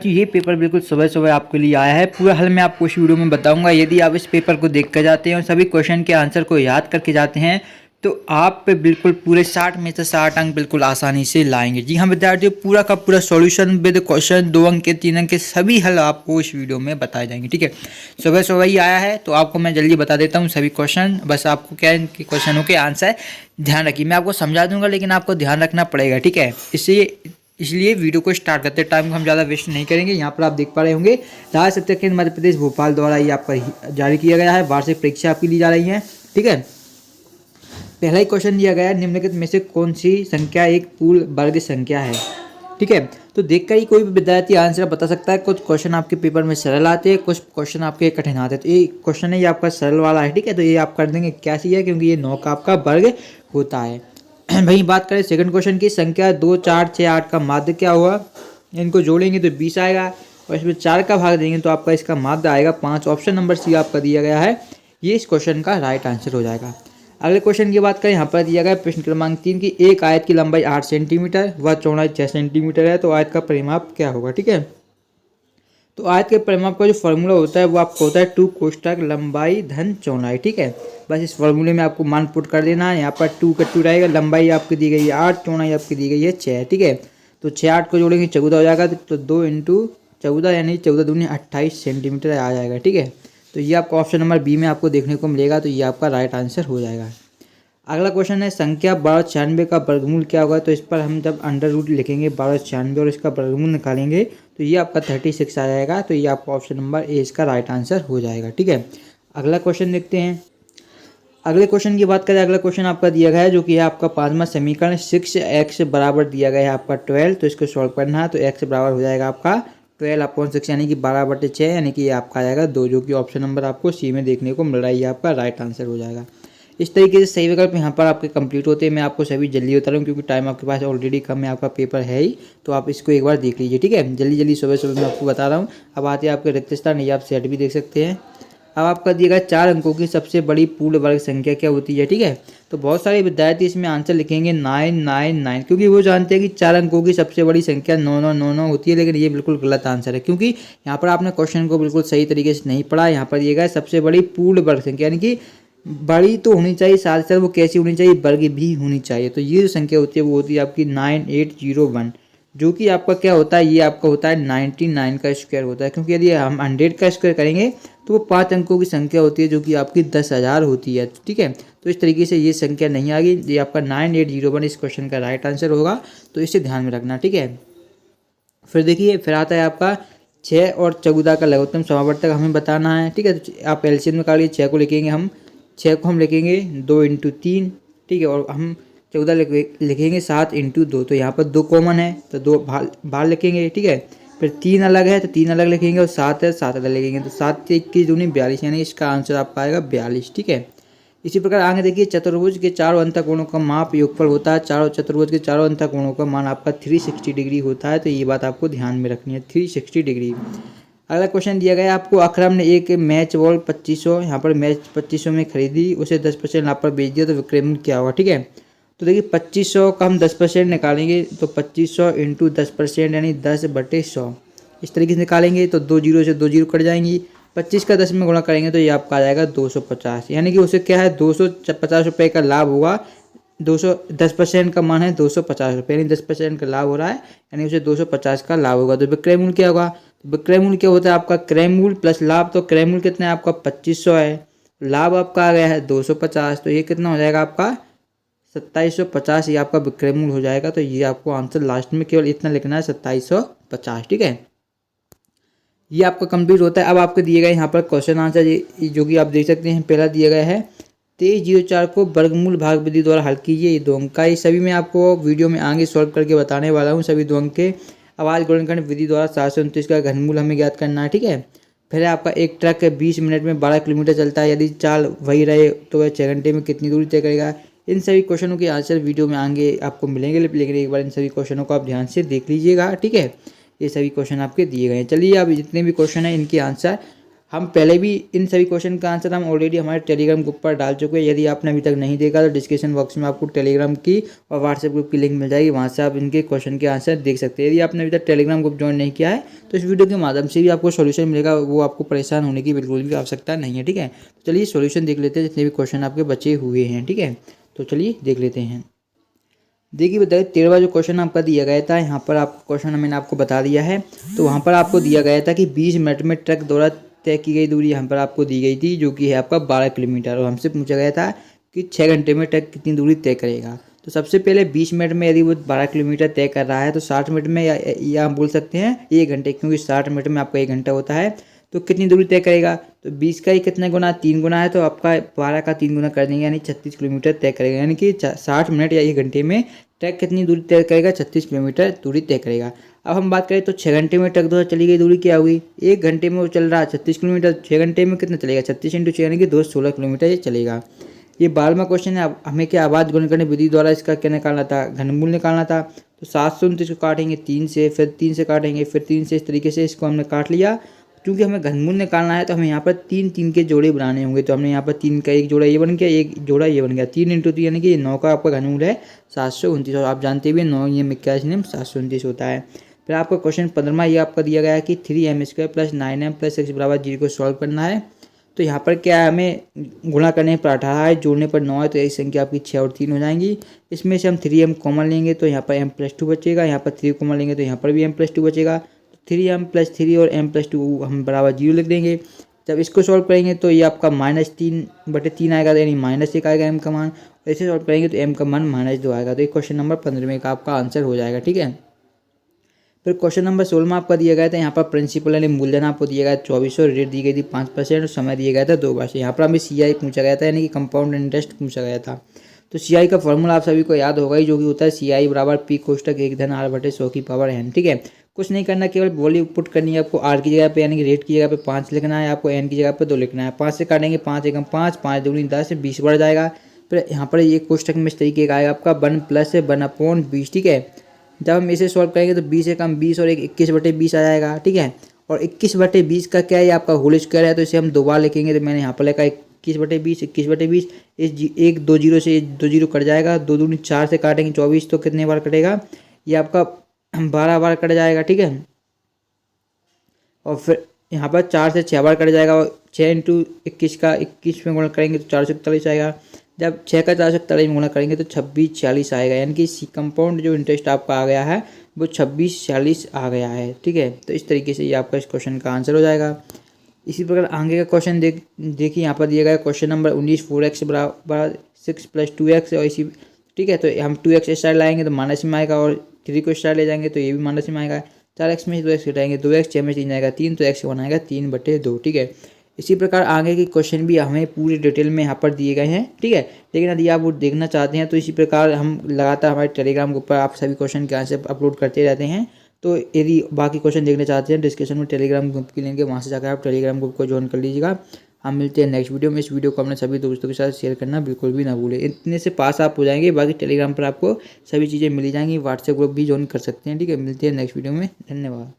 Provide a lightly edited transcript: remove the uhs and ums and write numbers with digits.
विद्यार्थी ये पेपर बिल्कुल सुबह सुबह आपके लिए आया है। पूरा हल मैं आपको इस वीडियो में बताऊंगा। यदि आप इस पेपर को देख कर जाते हैं और सभी क्वेश्चन के आंसर को याद करके जाते हैं तो आप पे बिल्कुल पूरे 60 में से 60 अंक बिल्कुल आसानी से लाएंगे। जी हाँ विद्यार्थियों, पूरा का पूरा सॉल्यूशन विद क्वेश्चन 2 अंक के 3 अंक के सभी हल आपको इस वीडियो में बताए जाएंगे। ठीक है, सुबह सुबह ही आया है तो आपको मैं जल्दी बता देता हूँ सभी क्वेश्चन। बस आपको क्या इनके क्वेश्चनों के आंसर ध्यान रखिए। मैं आपको समझा दूंगा लेकिन आपको ध्यान रखना पड़ेगा। ठीक है, इसलिए वीडियो को स्टार्ट करते टाइम को हम ज़्यादा वेस्ट नहीं करेंगे। यहाँ पर आप देख पा रहे होंगे राज्य शिक्षा केंद्र मध्य प्रदेश भोपाल द्वारा ये आपका जारी किया गया है। वार्षिक परीक्षा आपकी ली जा रही है। ठीक है, पहला ही क्वेश्चन दिया गया है, निम्नलिखित में से कौन सी संख्या एक पूर्ण वर्ग संख्या है। ठीक है, तो देखकर ही कोई भी विद्यार्थी आंसर बता सकता है। कुछ क्वेश्चन आपके पेपर में सरल आते हैं, कुछ क्वेश्चन आपके कठिन आते हैं। तो ये क्वेश्चन है ये आपका सरल वाला है। ठीक है, तो ये आप कर देंगे 81 है क्योंकि ये 9 का आपका वर्ग होता है। वहीं बात करें सेकंड क्वेश्चन की, संख्या 2, 4, 6, 8 का माध्य क्या हुआ। इनको जोड़ेंगे तो 20 आएगा और इसमें 4 का भाग देंगे तो आपका इसका माध्य आएगा 5। ऑप्शन नंबर सी आपका दिया गया है, ये इस क्वेश्चन का राइट आंसर हो जाएगा। अगले क्वेश्चन की बात करें, यहाँ पर दिया गया प्रश्न क्रमांक 3 की एक आयत की लंबाई 8 सेंटीमीटर व चौड़ाई 6 सेंटीमीटर है तो आयत का परिमाप क्या होगा। ठीक है, तो आयत के परिमाप का जो फॉर्मूला होता है वो आपको होता है 2 कोष्ठक लंबाई धन चौड़ाई। ठीक है, बस इस फॉर्मूले में आपको मान पुट कर देना है। यहाँ पर 2 का 2 रहेगा, लंबाई आपकी दी गई है 8, चौड़ाई आपकी दी गई है 6। ठीक है, तो 6 8 को जोड़ेंगे 14 हो जाएगा, तो 2 × 14 यानी 14 दूनी 28 सेंटीमीटर आ जाएगा। ठीक है, तो ये आपको ऑप्शन नंबर बी में आपको देखने को मिलेगा, तो ये आपका राइट आंसर हो जाएगा। अगला क्वेश्चन है, संख्या 1296 का वर्गमूल क्या होगा। तो इस पर हम जब अंडर रूट लिखेंगे 1296 और इसका वर्गमूल निकालेंगे तो ये आपका 36 आ जाएगा। तो ये आपका ऑप्शन नंबर ए इसका राइट आंसर हो जाएगा। ठीक है, अगला क्वेश्चन देखते हैं। अगले क्वेश्चन की बात करें, अगला क्वेश्चन आपका दिया गया है जो कि है आपका 5वां समीकरण 6x बराबर दिया गया है आपका 12। तो इसको सॉल्व करना है, तो x बराबर हो जाएगा आपका 12/6 यानी कि 12/6 यानी कि ये आपका आ जाएगा 2, जो कि ऑप्शन नंबर आपको सी में देखने को मिल रहा है। ये आपका राइट आंसर हो जाएगा। इस तरीके से सही विकल्प यहाँ पर आपके कंप्लीट होते हैं। मैं आपको सभी जल्दी बता रहा हूँ क्योंकि टाइम आपके पास ऑलरेडी कम है, आपका पेपर है ही, तो आप इसको एक बार देख लीजिए। ठीक है, जल्दी जल्दी सुबह सुबह मैं आपको बता रहा हूँ। अब आते हैं आपके रिक्त स्थान, ये आप सेट भी देख सकते हैं। अब आपका दिया गया 4 अंकों की सबसे बड़ी पूर्ण वर्ग संख्या क्या होती है। ठीक है, तो बहुत सारे विद्यार्थी इसमें आंसर लिखेंगे 999 क्योंकि वो जानते हैं कि 4 अंकों की सबसे बड़ी संख्या 9999 होती है, लेकिन ये बिल्कुल गलत आंसर है क्योंकि यहाँ पर आपने क्वेश्चन को बिल्कुल सही तरीके से नहीं पढ़ा। यहाँ पर दिया गया सबसे बड़ी पूर्ण वर्ग संख्या यानी कि बड़ी तो होनी चाहिए, साथ साथ वो कैसी होनी चाहिए, वर्ग भी होनी चाहिए। तो ये जो संख्या होती है वो होती है आपकी 9801, जो कि आपका क्या होता है, ये आपका होता है 99 का स्क्वायर होता है। क्योंकि यदि हम 100 का स्क्वायर करेंगे तो वो 5 अंकों की संख्या होती है जो कि आपकी 10,000 होती है। ठीक है, तो इस तरीके से ये संख्या नहीं आ गई, ये आपका 9801 इस क्वेश्चन का राइट आंसर होगा, तो इसे ध्यान में रखना। ठीक है, फिर देखिए फिर आता है आपका 6 और 14 का लघुत्तम समावर्तक हमें बताना है। ठीक है, तो आप एलसीएम में काटिए, 6 को लिखेंगे हम, 6 को हम लिखेंगे 2 × 3। ठीक है, और हम 14 लिखेंगे 7 × 2। तो यहाँ पर 2 कॉमन है तो 2 बाहर लिखेंगे। ठीक है, फिर 3 अलग है तो 3 अलग लिखेंगे और 7 है 7 अलग लिखेंगे। तो 7 से 21 दूनी 42 यानी इसका आंसर आपका आएगा 42। ठीक है, इसी प्रकार आगे देखिए, चतुर्भुज के चारों अंतःकोणों का माप योगफल होता है। चारों चतुर्भुज के चारों अंतःकोणों का मान आपका 360 डिग्री होता है। तो ये बात आपको ध्यान में रखनी है, 360 डिग्री। अगला क्वेश्चन दिया गया है आपको, अकरम ने एक मैच बॉल 2500 यहाँ पर मैच 2500 में खरीदी, उसे 10% लाभ पर बेच दिया तो विक्रय मूल्य क्या होगा। ठीक है, तो देखिए 2500 का हम 10% निकालेंगे तो 2500 × 10% यानी 10/100 इस तरीके से निकालेंगे तो 2 जीरो से 2 जीरो कट जाएंगी। 25 का 10 में गुणा करेंगे तो ये आपका आ जाएगा 250, यानी कि उसे क्या है 250 रुपये का लाभ होगा। 10% का मान है 250 रुपये यानी 10% का लाभ हो रहा है, यानी उसे 250 का लाभ होगा। तो विक्रय मूल्य क्या होगा, विक्रय मूल्य क्या होता है आपका क्रय मूल्य प्लस लाभ। तो क्रय मूल्य कितना है आपका 2500 है, लाभ आपका आ गया है 250, तो ये कितना हो जाएगा आपका 2750, ये आपका विक्रय मूल्य हो जाएगा। तो ये आपको आंसर लास्ट में केवल इतना लिखना है 2750। ठीक है, ये आपका कंप्लीट होता है। अब आपको दिए गए यहाँ पर क्वेश्चन आंसर जो कि आप देख सकते हैं, पहला दिया गया है 2304 को वर्गमूल भाग विधि द्वारा हल कीजिए। ये 2 अंक का, ये सभी मैं आपको वीडियो में आगे सॉल्व करके बताने वाला हूँ, सभी 2 अंक के। आवाज गुणनखंड विधि द्वारा 729 का घनमूल हमें ज्ञात करना है। ठीक है, फिर आपका एक ट्रक 20 मिनट में 12 किलोमीटर चलता है, यदि चाल वही रहे तो वह 6 घंटे में कितनी दूरी तय करेगा। इन सभी क्वेश्चनों के आंसर वीडियो में आगे आपको मिलेंगे, लेकिन एक बार इन सभी क्वेश्चनों को आप ध्यान से देख लीजिएगा। ठीक है, ये सभी क्वेश्चन आपके दिए गए हैं। चलिए अब जितने भी क्वेश्चन हैं इनके आंसर हम पहले भी इन सभी क्वेश्चन का आंसर हम ऑलरेडी हमारे टेलीग्राम ग्रुप पर डाल चुके हैं। यदि आपने अभी तक नहीं देखा तो डिस्क्रिप्शन बॉक्स में आपको टेलीग्राम की और व्हाट्सएप ग्रुप की लिंक मिल जाएगी, वहाँ से आप इनके क्वेश्चन के आंसर देख सकते हैं। यदि आपने अभी तक टेलीग्राम ग्रुप ज्वाइन नहीं किया है तो इस वीडियो के माध्यम से भी आपको सोल्यूशन मिलेगा, वो आपको परेशान होने की बिल्कुल भी आवश्यकता नहीं है। ठीक है, तो चलिए सोल्यूशन देख लेते हैं जितने भी क्वेश्चन आपके बचे हुए हैं। ठीक है, तो चलिए देख लेते हैं। देखिए बताइए 13वां जो क्वेश्चन आपका दिया गया था, यहाँ पर आपको क्वेश्चन मैंने आपको बता दिया है। तो वहाँ पर आपको दिया गया था कि 20 मिनट में ट्रक द्वारा तय की गई दूरी यहाँ पर आपको दी गई थी, जो कि है आपका 12 किलोमीटर। और हमसे पूछा गया था कि 6 घंटे में ट्रक कितनी दूरी तय करेगा। तो सबसे पहले 20 मिनट में यदि वो 12 किलोमीटर तय कर रहा है तो 60 मिनट में या हम बोल सकते हैं 1 घंटे, क्योंकि 60 मिनट में आपका 1 घंटा होता है। तो कितनी दूरी तय करेगा, तो 20 का ही कितना गुना, 3 गुना है, तो आपका 12 का 3 गुना कर देंगे, यानी 36 किलोमीटर तय करेगा। यानी कि 60 मिनट या 1 घंटे में ट्रक कितनी दूरी तय करेगा, 36 किलोमीटर दूरी तय करेगा। अब हम बात करें तो 6 घंटे में ट्रक द्वारा चली गई दूरी क्या हुई, 1 घंटे में वो चल रहा है 36 किलोमीटर, 6 घंटे में कितना चलेगा, 36 × 6 यानी कि 216 किलोमीटर ये चलेगा। ये 12वां क्वेश्चन है। हमें क्या आवाज़ गुणनखंड विधि द्वारा इसका क्या निकालना था, घनमूल निकालना था। तो 729 को काटेंगे 3 से, फिर 3 से काटेंगे, फिर 3 से, इस तरीके से इसको हमने काट लिया। क्योंकि हमें घनमूल निकालना है तो हमें यहाँ पर 3 के जोड़े बनाने होंगे। तो हमने यहाँ पर 3 का एक जोड़ा ये बन गया, एक जोड़ा ये बन गया, 3 × 3 यानी कि 9 का आपका घनमूल है 729। और आप जानते भी 9 ये 81 नियम 729 होता है। फिर आपका क्वेश्चन 15वां ये आपका दिया गया है कि 3m² + 9m + x = 0 को सॉल्व करना है। तो यहाँ पर क्या है, हमें गुणा करने पर 18 है, जोड़ने पर 9 है, तो यही संख्या आपकी 6 और 3 हो जाएंगी। इसमें से हम 3m कॉमन लेंगे तो यहाँ पर m+2 बचेगा, यहाँ पर 3 कॉमन लेंगे तो यहाँ पर भी m+2 बचेगा। 3m + 3 और m+2 हम बराबर 0 लिख देंगे। जब इसको सॉल्व करेंगे तो ये आपका -3/3 आएगा, यानी -1 आएगा m का मान। और इसे सॉल्व करेंगे तो m का मान -2 आएगा। तो ये क्वेश्चन नंबर 15 का आपका आंसर हो जाएगा। ठीक है, फिर क्वेश्चन नंबर 16 में आपका दिया गया था, यहाँ पर प्रिंसिपल यानी मूलधन आपको दिया गया 2400, रेट दी गई थी 5% और समय दिया गया था 2 वर्ष। यहाँ पर हमें CI पूछा गया था, यानी कि कंपाउंड इंटरेस्ट पूछा गया था। तो CI का फॉर्मूला आप सभी को याद होगा ही, जो कि होता है CI = P कोष्टक 1/r/100 ठीक है, कुछ नहीं करना, केवल वैल्यू पुट करनी है आपको। R की जगह पे यानी कि रेट की जगह पे 5 लिखना है, आपको N की जगह पे 2 लिखना है। 5 से काटेंगे 5 × 5, 5 दूनी 10, 20 बढ़ जाएगा। फिर यहाँ पर ये कोष्टक में इस तरीके का आएगा आपका 1 + 1/20। ठीक है, जब हम इसे सॉल्व करेंगे तो 20 से कम 20 और 21/20 आ जाएगा। ठीक है, और 21/20 का क्या है, आपका होल स्क्वायर है, तो इसे हम 2 बार लिखेंगे। तो मैंने यहाँ पर लिखा 21/20, 21/20, इस 1 2 0 से 2 0 कट जाएगा, 2 दूनी 4 से काटेंगे 24, तो कितने बार कटेगा, ये आपका 12 बार कट जाएगा। ठीक है, और फिर यहाँ पर 4 से 6 बार कट जाएगा, और 6 × 21 का 21 में गुणा करेंगे तो 441 आएगा। जब 6 का 441 में गुणा करेंगे तो 2646 आएगा, यानी कि कंपाउंड जो इंटरेस्ट आपका आ गया है वो 2646 आ गया है। ठीक है, तो इस तरीके से ये आपका इस क्वेश्चन का आंसर हो जाएगा। इसी प्रकार आगे का क्वेश्चन देखिए, यहाँ पर दिया गया क्वेश्चन नंबर 19, 4x = 6 + 2x और इसी। ठीक है, तो हम 2x स्टार लाएंगे तो माइनस में आएगा, और 3 को स्टार ले जाएंगे तो ये भी माइनस में आएगा। 4x में 2x घटाएंगे 2x, 6 में 3 जाएगा 3, तो x बनाएगा 3/2। ठीक है, इसी प्रकार आगे के क्वेश्चन भी हमें पूरी डिटेल में यहाँ पर दिए गए हैं। ठीक है, लेकिन यदि आप वो देखना चाहते हैं तो इसी प्रकार हम लगातार हमारे टेलीग्राम ग्रुप पर आप सभी क्वेश्चन के आंसर अपलोड करते रहते हैं। तो यदि बाकी क्वेश्चन देखना चाहते हैं, डिस्क्रिप्शन में टेलीग्राम ग्रुप की लिंक है, वहाँ से जाकर आप टेलीग्राम ग्रुप को ज्वाइन कर लीजिएगा। हम मिलते हैं नेक्स्ट वीडियो में। इस वीडियो को अपने सभी दोस्तों के साथ शेयर करना बिल्कुल भी ना भूलें। इतने से पास आप हो जाएंगे, बाकी टेलीग्राम पर आपको सभी चीज़ें मिल जाएंगी। व्हाट्सएप ग्रुप भी ज्वाइन कर सकते हैं। ठीक है, मिलते हैं नेक्स्ट वीडियो में। धन्यवाद।